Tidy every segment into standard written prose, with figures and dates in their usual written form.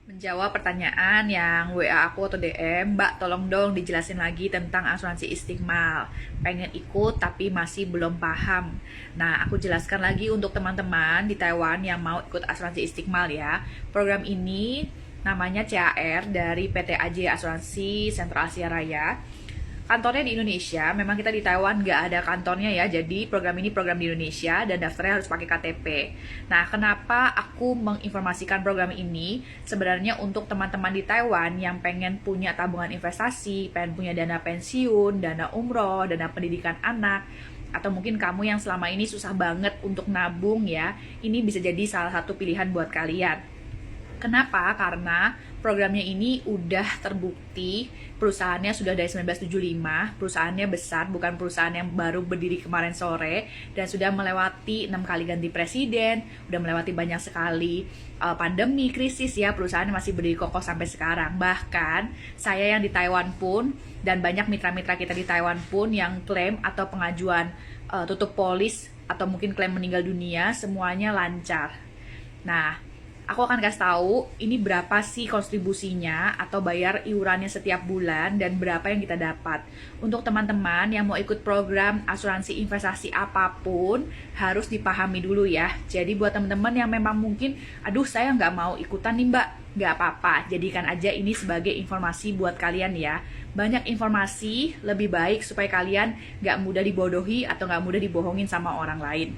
Menjawab pertanyaan yang WA aku atau DM, Mbak tolong dong dijelasin lagi tentang asuransi Istiqmal. Pengen ikut tapi masih belum paham. Nah, aku jelaskan lagi untuk teman-teman di Taiwan yang mau ikut asuransi Istiqmal ya. Program ini namanya CAR dari PT AJ Asuransi Sentral Asia Raya. Kantornya di Indonesia, memang kita di Taiwan nggak ada kantornya ya, jadi program ini program di Indonesia dan daftarnya harus pakai KTP. Nah, kenapa aku menginformasikan program ini? Sebenarnya untuk teman-teman di Taiwan yang pengen punya tabungan investasi, pengen punya dana pensiun, dana umroh, dana pendidikan anak, atau mungkin kamu yang selama ini susah banget untuk nabung ya, ini bisa jadi salah satu pilihan buat kalian. Kenapa? Karena programnya ini udah terbukti, perusahaannya sudah dari 1975, perusahaannya besar, bukan perusahaan yang baru berdiri kemarin sore, dan sudah melewati 6 kali ganti presiden, udah melewati banyak sekali pandemi, krisis ya, perusahaannya masih berdiri kokoh sampai sekarang. Bahkan saya yang di Taiwan pun, dan banyak mitra-mitra kita di Taiwan pun yang klaim atau pengajuan tutup polis, atau mungkin klaim meninggal dunia, semuanya lancar. Nah, aku akan kasih tahu ini berapa sih kontribusinya atau bayar iurannya setiap bulan dan berapa yang kita dapat. Untuk teman-teman yang mau ikut program asuransi investasi apapun harus dipahami dulu ya. Jadi buat teman-teman yang memang mungkin, aduh saya nggak mau ikutan nih mbak, nggak apa-apa. Jadikan aja ini sebagai informasi buat kalian ya. Banyak informasi lebih baik supaya kalian nggak mudah dibodohi atau nggak mudah dibohongin sama orang lain.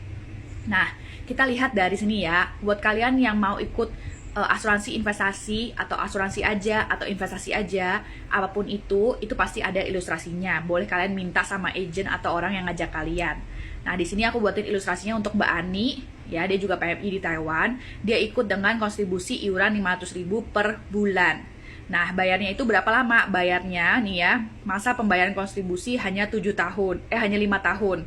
Nah, kita lihat dari sini ya, buat kalian yang mau ikut asuransi investasi atau asuransi aja atau investasi aja, apapun itu pasti ada ilustrasinya. Boleh kalian minta sama agent atau orang yang ngajak kalian. Nah, di sini aku buatin ilustrasinya untuk Mbak Ani, ya, dia juga PMI di Taiwan. Dia ikut dengan kontribusi iuran 500.000 per bulan. Nah, bayarnya itu berapa lama? Bayarnya nih ya, masa pembayaran kontribusi hanya 5 tahun.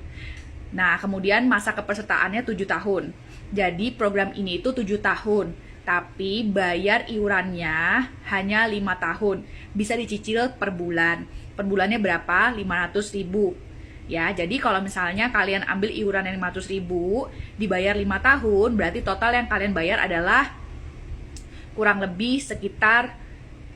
Nah, kemudian masa kepesertaannya 7 tahun. Jadi program ini itu 7 tahun, tapi bayar iurannya hanya 5 tahun. Bisa dicicil per bulan. Per bulannya berapa? 500.000. Ya, jadi kalau misalnya kalian ambil iuran yang 500.000, dibayar 5 tahun, berarti total yang kalian bayar adalah kurang lebih sekitar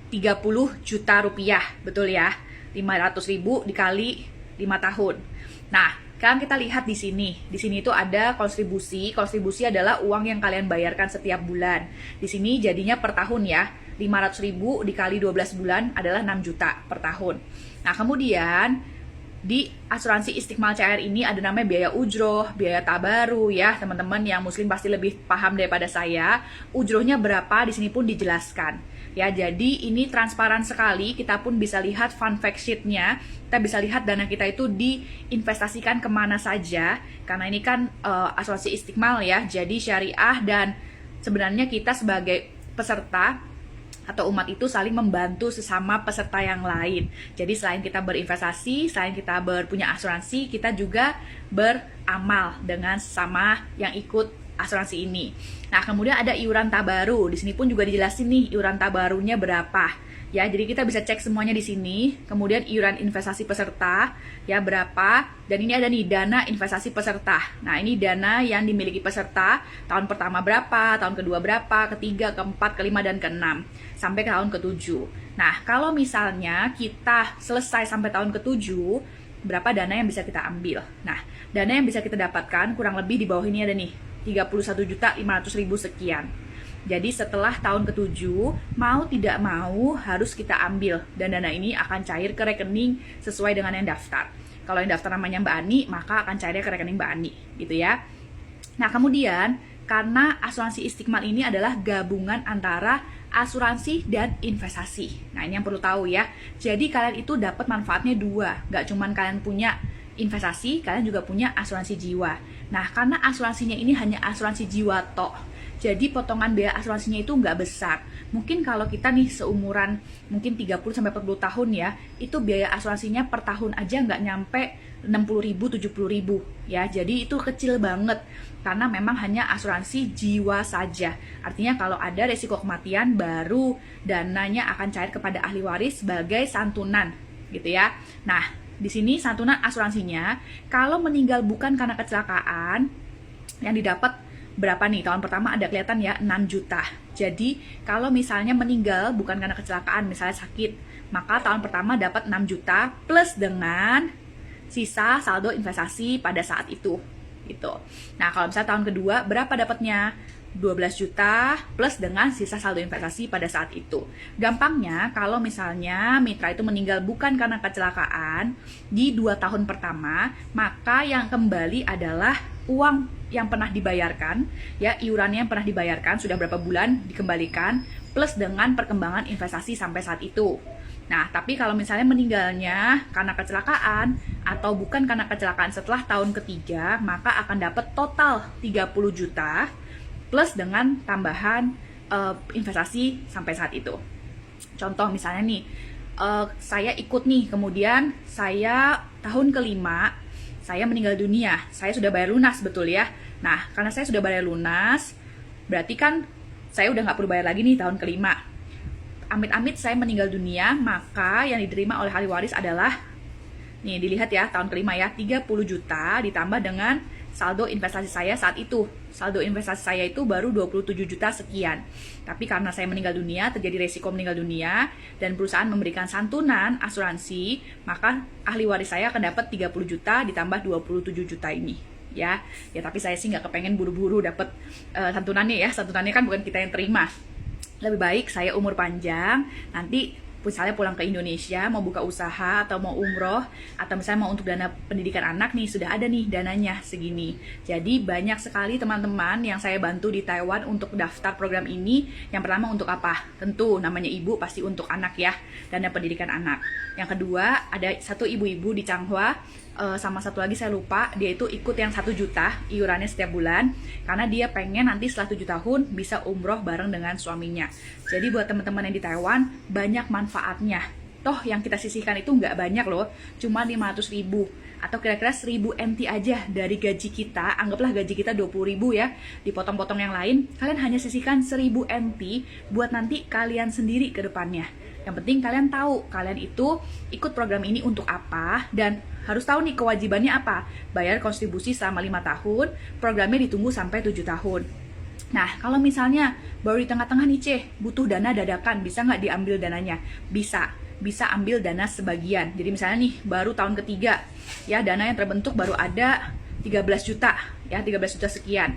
30 juta rupiah. Betul ya? 500.000 dikali 5 tahun. Nah, sekarang kita lihat di sini. Di sini itu ada kontribusi. Kontribusi adalah uang yang kalian bayarkan setiap bulan. Di sini jadinya per tahun ya. 500.000 dikali 12 bulan adalah 6 juta per tahun. Nah, kemudian di asuransi Istiqmal CR ini ada namanya biaya ujroh, biaya tabaru ya. Teman-teman yang muslim pasti lebih paham daripada saya. Ujrohnya berapa? Di sini pun dijelaskan. Ya, jadi ini transparan sekali, kita pun bisa lihat fun fact sheet-nya, kita bisa lihat dana kita itu diinvestasikan kemana saja, karena ini kan asuransi Istiqmal ya, jadi syariah dan sebenarnya kita sebagai peserta atau umat itu saling membantu sesama peserta yang lain. Jadi selain kita berinvestasi, selain kita punya asuransi, kita juga beramal dengan sesama yang ikut asuransi ini. Nah, kemudian ada iuran tabaru. Di sini pun juga dijelasin nih iuran tabarunya berapa. Ya, jadi kita bisa cek semuanya di sini. Kemudian iuran investasi peserta ya berapa, dan ini ada nih dana investasi peserta. Nah, ini dana yang dimiliki peserta tahun pertama berapa, tahun kedua berapa, ketiga, keempat, kelima, dan keenam sampai ke tahun ketujuh. Nah, kalau misalnya kita selesai sampai tahun ketujuh, berapa dana yang bisa kita ambil? Nah, dana yang bisa kita dapatkan kurang lebih di bawah ini ada nih 31.500.000 sekian. Jadi setelah tahun ke-7, mau tidak mau harus kita ambil, dan dana ini akan cair ke rekening sesuai dengan yang daftar. Kalau yang daftar namanya Mbak Ani, maka akan cairnya ke rekening Mbak Ani, gitu ya. Nah, kemudian karena asuransi Istiqmal ini adalah gabungan antara asuransi dan investasi. Nah, ini yang perlu tahu ya. Jadi kalian itu dapat manfaatnya dua, nggak cuman kalian punya investasi, kalian juga punya asuransi jiwa. Nah, karena asuransinya ini hanya asuransi jiwa tok, jadi potongan biaya asuransinya itu nggak besar. Mungkin kalau kita nih seumuran mungkin 30-40 tahun ya, itu biaya asuransinya per tahun aja nggak nyampe 60.000, 70.000 ya. Jadi itu kecil banget karena memang hanya asuransi jiwa saja. Artinya kalau ada resiko kematian baru dananya akan cair kepada ahli waris sebagai santunan gitu ya. Nah, di sini santunan asuransinya kalau meninggal bukan karena kecelakaan, yang didapat berapa nih? Tahun pertama ada kelihatan ya, 6 juta. Jadi kalau misalnya meninggal bukan karena kecelakaan, misalnya sakit, maka tahun pertama dapat 6 juta plus dengan sisa saldo investasi pada saat itu gitu. Nah, kalau misalnya tahun kedua berapa dapatnya? 12 juta plus dengan sisa saldo investasi pada saat itu. Gampangnya, kalau misalnya mitra itu meninggal bukan karena kecelakaan di 2 tahun pertama, maka yang kembali adalah uang yang pernah dibayarkan, ya, iurannya yang pernah dibayarkan sudah berapa bulan dikembalikan plus dengan perkembangan investasi sampai saat itu. Nah, tapi kalau misalnya meninggalnya karena kecelakaan atau bukan karena kecelakaan setelah tahun ketiga, maka akan dapat total 30 juta plus dengan tambahan investasi sampai saat itu. Contoh misalnya nih, saya ikut nih, kemudian saya tahun kelima, saya meninggal dunia, saya sudah bayar lunas, betul ya? Nah, karena saya sudah bayar lunas, berarti kan saya udah nggak perlu bayar lagi nih tahun kelima. Amit-amit saya meninggal dunia, maka yang diterima oleh ahli waris adalah, nih dilihat ya, tahun kelima ya, 30 juta ditambah dengan saldo investasi saya saat itu. Saldo investasi saya itu baru 27 juta sekian. Tapi karena saya meninggal dunia, terjadi resiko meninggal dunia, dan perusahaan memberikan santunan asuransi, maka ahli waris saya akan dapat 30 juta ditambah 27 juta ini. Ya, tapi saya sih nggak kepengen buru-buru dapat santunannya ya. Santunannya kan bukan kita yang terima. Lebih baik saya umur panjang, nanti misalnya pulang ke Indonesia, mau buka usaha atau mau umroh, atau misalnya mau untuk dana pendidikan anak nih, sudah ada nih dananya segini. Jadi banyak sekali teman-teman yang saya bantu di Taiwan untuk daftar program ini. Yang pertama untuk apa? Tentu namanya ibu pasti untuk anak ya, dana pendidikan anak. Yang kedua, ada satu ibu-ibu di Changhua, sama satu lagi saya lupa, dia itu ikut yang 1 juta iurannya setiap bulan, karena dia pengen nanti setelah 7 tahun bisa umroh bareng dengan suaminya. Jadi buat teman-teman yang di Taiwan, banyak manfaatnya. Toh yang kita sisihkan itu nggak banyak loh, cuma 500.000 atau kira-kira 1.000 NT aja dari gaji kita. Anggaplah gaji kita 20.000 ya, dipotong-potong yang lain, kalian hanya sisihkan 1.000 NT buat nanti kalian sendiri ke depannya. Yang penting kalian tahu, kalian itu ikut program ini untuk apa, dan harus tahu nih kewajibannya apa. Bayar kontribusi selama 5 tahun, programnya ditunggu sampai 7 tahun. Nah, kalau misalnya baru di tengah-tengah nih butuh dana dadakan, bisa nggak diambil dananya? Bisa ambil dana sebagian. Jadi misalnya nih, baru tahun ketiga, ya dana yang terbentuk baru ada 13 juta, ya 13 juta sekian.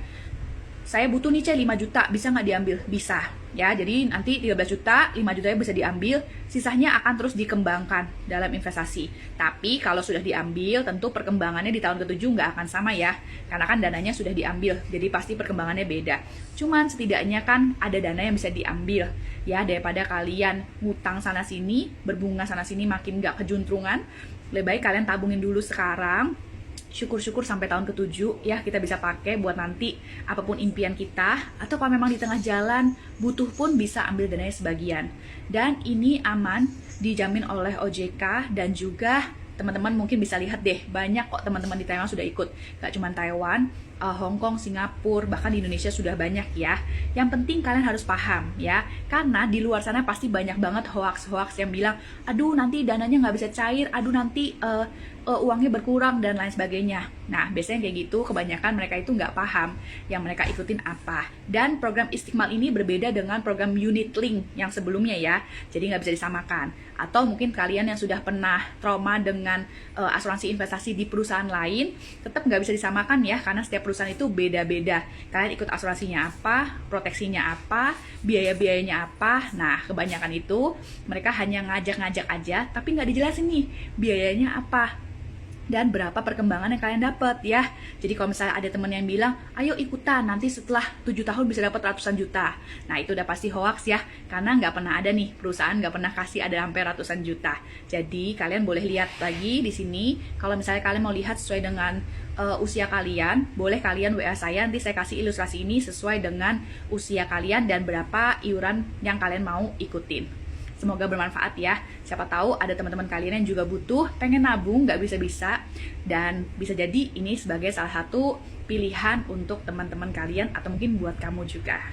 Saya butuh nih 5 juta, bisa nggak diambil? Bisa. Ya, jadi nanti 13 juta, 5 jutanya bisa diambil, sisanya akan terus dikembangkan dalam investasi. Tapi kalau sudah diambil, tentu perkembangannya di tahun ke-7 nggak akan sama ya, karena kan dananya sudah diambil, jadi pasti perkembangannya beda. Cuman setidaknya kan ada dana yang bisa diambil, ya, daripada kalian ngutang sana-sini, berbunga sana-sini makin nggak kejuntrongan, lebih baik kalian tabungin dulu sekarang. Syukur-syukur sampai tahun ke-7 ya kita bisa pakai buat nanti apapun impian kita, atau kalau memang di tengah jalan butuh pun bisa ambil dananya sebagian. Dan ini aman, dijamin oleh OJK, dan juga teman-teman mungkin bisa lihat deh, banyak kok teman-teman di Taiwan sudah ikut, gak cuma Taiwan, Hong Kong, Singapura, bahkan di Indonesia sudah banyak ya. Yang penting kalian harus paham ya, karena di luar sana pasti banyak banget hoax-hoax yang bilang, aduh nanti dananya nggak bisa cair, aduh nanti uangnya berkurang dan lain sebagainya. Nah, biasanya kayak gitu, kebanyakan mereka itu nggak paham yang mereka ikutin apa. Dan program Istiqmal ini berbeda dengan program Unit Link yang sebelumnya ya, jadi nggak bisa disamakan. Atau mungkin kalian yang sudah pernah trauma dengan asuransi investasi di perusahaan lain, tetap nggak bisa disamakan ya, karena setiap perusahaan itu beda-beda. Kalian ikut asuransinya apa, proteksinya apa, biaya-biayanya apa. Nah, kebanyakan itu mereka hanya ngajak-ngajak aja, tapi nggak dijelasin nih biayanya apa dan berapa perkembangan yang kalian dapat ya. Jadi kalau misalnya ada teman yang bilang, ayo ikutan, nanti setelah 7 tahun bisa dapat ratusan juta. Nah, itu udah pasti hoax ya, karena nggak pernah ada nih, perusahaan nggak pernah kasih ada sampai ratusan juta. Jadi kalian boleh lihat lagi di sini, kalau misalnya kalian mau lihat sesuai dengan usia kalian, boleh kalian WA saya, nanti saya kasih ilustrasi ini sesuai dengan usia kalian dan berapa iuran yang kalian mau ikutin. Semoga bermanfaat ya. Siapa tahu ada teman-teman kalian yang juga butuh, pengen nabung, nggak bisa-bisa. Dan bisa jadi ini sebagai salah satu pilihan untuk teman-teman kalian atau mungkin buat kamu juga.